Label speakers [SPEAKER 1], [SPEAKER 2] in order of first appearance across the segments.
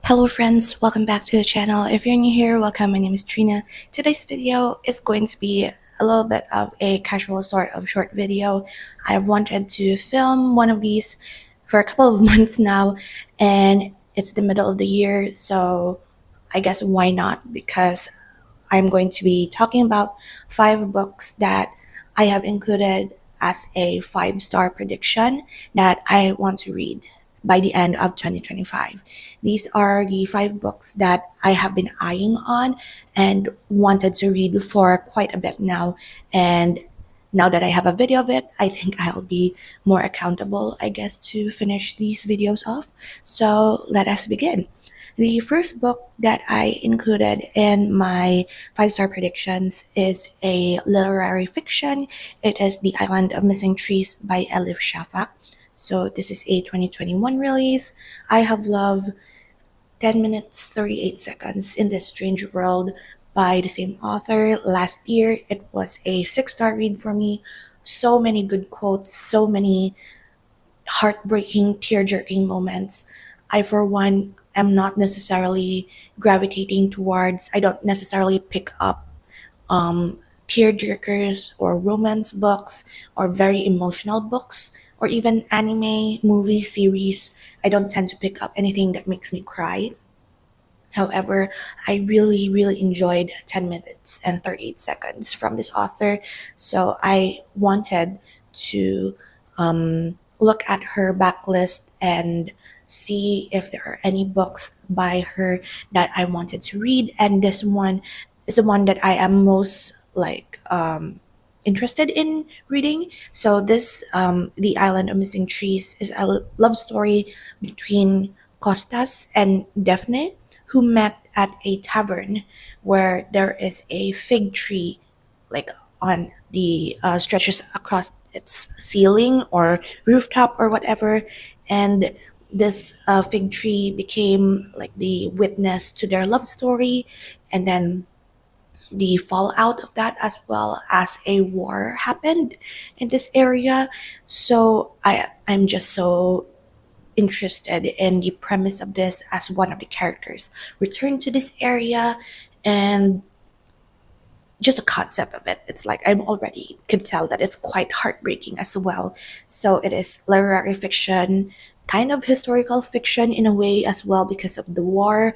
[SPEAKER 1] Hello friends, welcome back to the channel. If you're new here, welcome. My name is Trina. Today's video is going to be a little bit of a casual sort of short video. I wanted to film one of these for a couple of months now, and it's the middle of the year, so I guess why not? Because I'm going to be talking about 5 books that I have included as a 5-star prediction that I want to read by the end of 2025. These are the 5 books that I have been eyeing on and wanted to read for quite a bit now. And now that I have a video of it, I think I'll be more accountable, I guess, to finish these videos off. So let us begin. The first book that I included in my 5-star predictions is a literary fiction. It is The Island of Missing Trees by Elif Shafak. So this is a 2021 release. I have loved 10 minutes 38 seconds in this strange world by the same author. Last year it was a 6-star read for me. So many good quotes, so many heartbreaking, tear-jerking moments. I, for one, am not necessarily gravitating towards, I don't necessarily pick up tear-jerkers or romance books or very emotional books or even anime, movie series. I don't tend to pick up anything that makes me cry. However, I really, really enjoyed 10 minutes and 38 seconds from this author. So I wanted to look at her backlist and see if there are any books by her that I wanted to read. And this one is the one that I am most interested in reading. So this, The Island of Missing Trees, is a love story between Costas and Daphne, who met at a tavern where there is a fig tree, like on the stretches across its ceiling or rooftop or whatever, and this fig tree became like the witness to their love story, and then the fallout of that, as well as a war happened in this area. So I'm just so interested in the premise of this, as one of the characters returned to this area, and just the concept of it, it's like I'm already could tell that it's quite heartbreaking as well. So it is literary fiction, kind of historical fiction in a way as well, because of the war,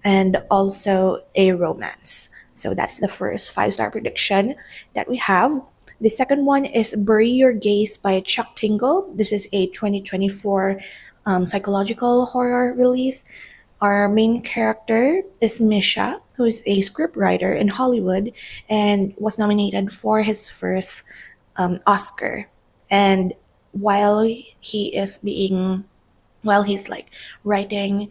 [SPEAKER 1] and also a romance. So that's the first 5-star prediction that we have. The second one is Bury Your Gaze by Chuck Tingle. This is a 2024 psychological horror release. Our main character is Misha, who is a scriptwriter in Hollywood and was nominated for his first Oscar. And while he is being, while he's like writing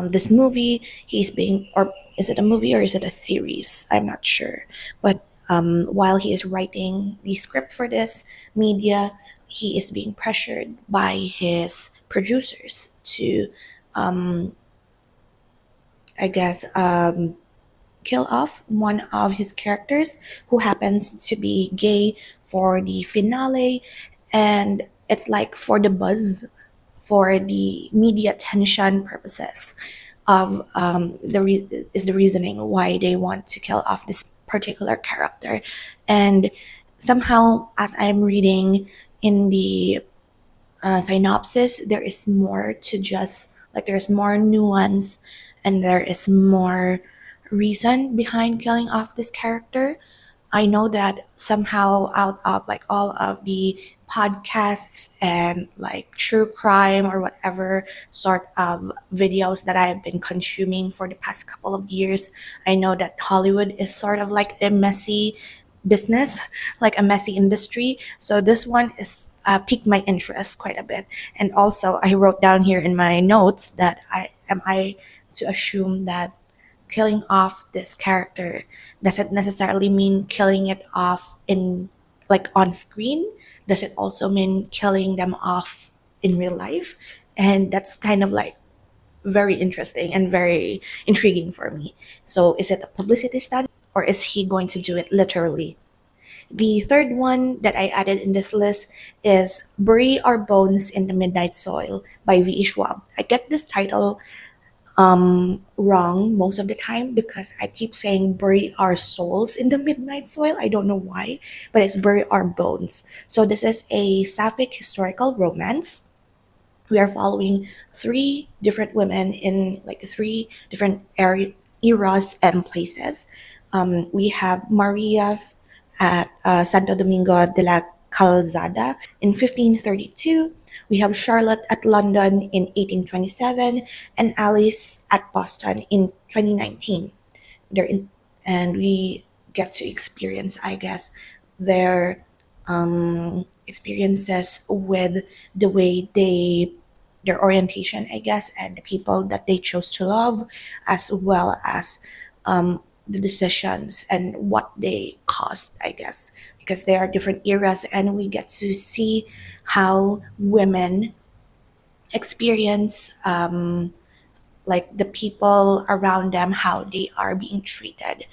[SPEAKER 1] this movie, he's being, or is it a movie or is it a series? I'm not sure. But while he is writing the script for this media, he is being pressured by his producers to I guess, kill off one of his characters who happens to be gay for the finale. And it's like for the buzz, for the media attention purposes of is the reasoning why they want to kill off this particular character. And somehow, as I'm reading in the synopsis, there is more to just like, there's more nuance and there is more reason behind killing off this character. I know that somehow, out of like all of the podcasts and like true crime or whatever sort of videos that I have been consuming for the past couple of years, I know that Hollywood is sort of like a messy business, like a messy industry. So this one is piqued my interest quite a bit. And also, I wrote down here in my notes that I to assume that killing off this character doesn't necessarily mean killing it off in like on screen. Does it also mean killing them off in real life? And that's kind of like very interesting and very intriguing for me. So is it a publicity stunt, or is he going to do it literally? The third one that I added in this list is Bury Our Bones in the Midnight Soil by V.E. Schwab. I get this title wrong most of the time because I keep saying bury our souls in the midnight soil. I don't know why, but it's bury our bones. So this is a sapphic historical romance. We are following three different women in like three different eras and places. We have Maria at Santo Domingo de la Calzada in 1532. We have Charlotte at London in 1827 and Alice at Boston in 2019. They're in, and we get to experience, I guess, their experiences with the way their orientation, I guess, and the people that they chose to love, as well as the decisions and what they caused, I guess, because there are different eras, and we get to see how women experience like the people around them, how they are being treated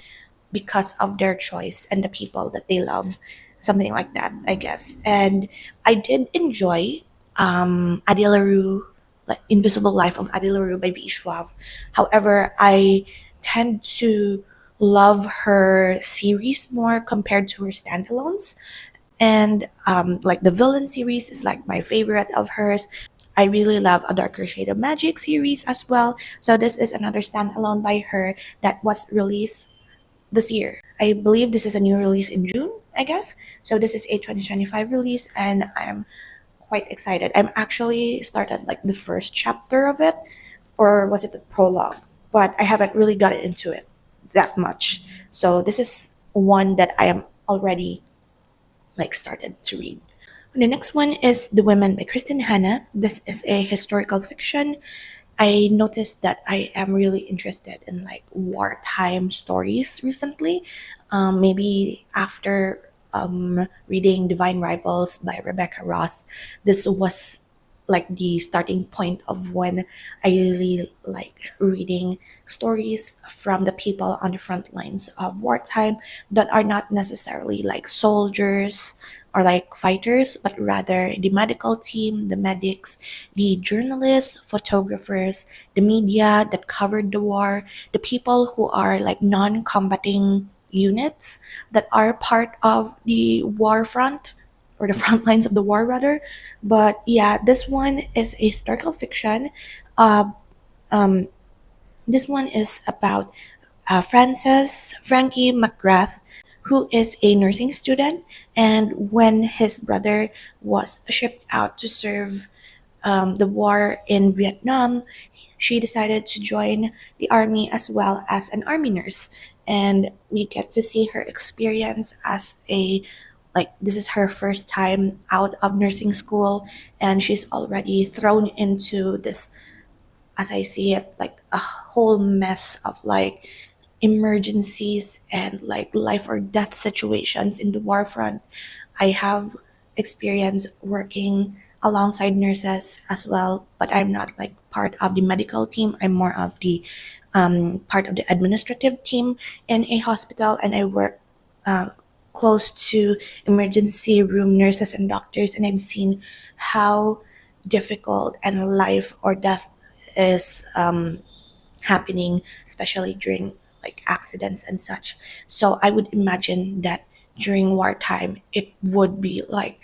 [SPEAKER 1] because of their choice and the people that they love, something like that, I guess. And I did enjoy Adi LaRue, like Invisible Life of Adi LaRue by V. Schwab. However, I tend to love her series more compared to her standalones. And like the Villain series is like my favorite of hers. I really love A Darker Shade of Magic series as well. So this is another standalone by her that was released this year. I believe this is a new release in June, I guess. So this is a 2025 release, and I'm quite excited. I'm actually started like the first chapter of it, or was it the prologue? But I haven't really got into it that much. So this is one that I am already like started to read. The next one is The Women by Kristen Hanna. This is a historical fiction. I noticed that I am really interested in like wartime stories recently. Maybe after reading Divine Rivals by Rebecca Ross, this was like the starting point of when I really like reading stories from the people on the front lines of wartime that are not necessarily like soldiers or like fighters, but rather the medical team, the medics, the journalists, photographers, the media that covered the war, the people who are like non combating units that are part of the war front or the front lines of the war rather. But yeah, this one is a historical fiction. uh, um, this one is about Frankie McGrath, who is a nursing student, and when his brother was shipped out to serve the war in Vietnam, she decided to join the army as well as an army nurse. And we get to see her experience as a like this is her first time out of nursing school, and she's already thrown into this, as I see it, like a whole mess of like emergencies and like life or death situations in the war front. I have experience working alongside nurses as well, but I'm not like part of the medical team. I'm more of the part of the administrative team in a hospital, and I work uh, close to emergency room nurses and doctors, and I've seen how difficult and life or death is happening, especially during like accidents and such. So I would imagine that during wartime, it would be like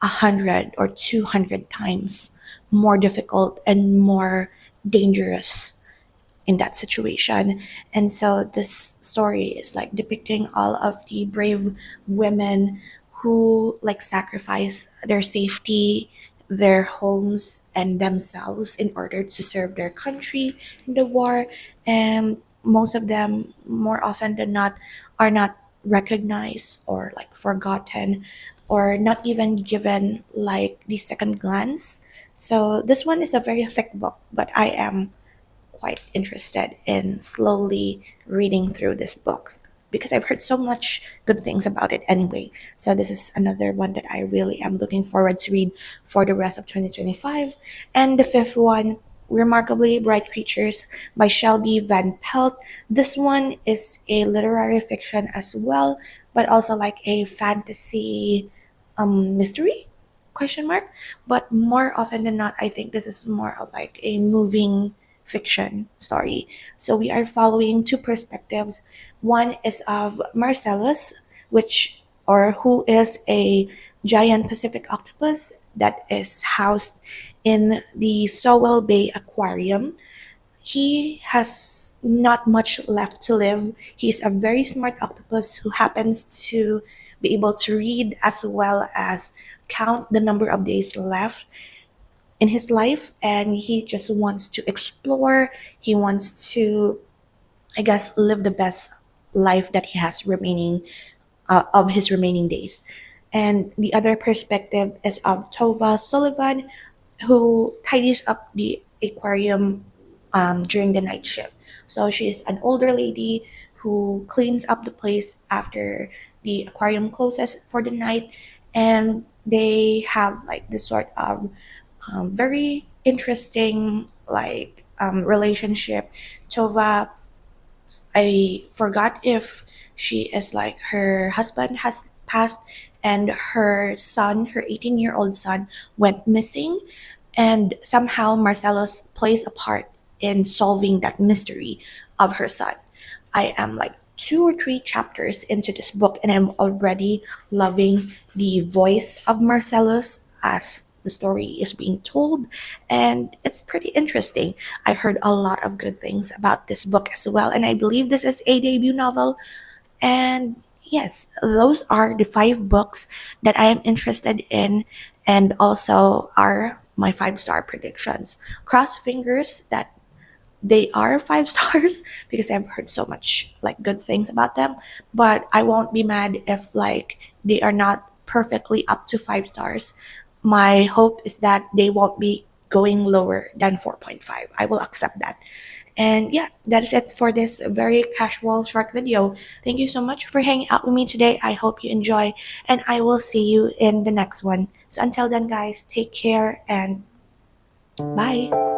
[SPEAKER 1] 100 or 200 times more difficult and more dangerous in that situation. And so this story is like depicting all of the brave women who like sacrifice their safety, their homes, and themselves in order to serve their country in the war. And most of them, more often than not, are not recognized or like forgotten or not even given like the second glance. So this one is a very thick book, but I am quite interested in slowly reading through this book because I've heard so much good things about it anyway. So this is another one that I really am looking forward to read for the rest of 2025. And the fifth one, Remarkably Bright Creatures by Shelby Van Pelt. This one is a literary fiction as well, but also like a fantasy mystery question mark. But more often than not, I think this is more of like a moving fiction story. So we are following two perspectives. One is of Marcellus, which or who is a giant Pacific octopus that is housed in the Sowell Bay Aquarium. He has not much left to live. He's a very smart octopus who happens to be able to read as well as count the number of days left in his life, and he just wants to explore. He wants to, I guess, live the best life that he has remaining of his remaining days. And the other perspective is of Tova Sullivan, who tidies up the aquarium during the night shift. So she is an older lady who cleans up the place after the aquarium closes for the night, and they have like this sort of very interesting relationship. Tova, I forgot if she is like her husband has passed and her son, her 18-year-old son, went missing. And somehow Marcellus plays a part in solving that mystery of her son. I am like two or three chapters into this book and I'm already loving the voice of Marcellus as the story is being told, and it's pretty interesting. I heard a lot of good things about this book as well, and I believe this is a debut novel. And yes, those are the five books that I am interested in, and also are my five-star predictions. Cross fingers that they are five stars because I've heard so much like good things about them. But I won't be mad if like they are not perfectly up to five stars. My hope is that they won't be going lower than 4.5. I will accept that. And yeah, that is it for this very casual short video. Thank you so much for hanging out with me today. I hope you enjoy, and I will see you in the next one. So until then, guys, take care and bye.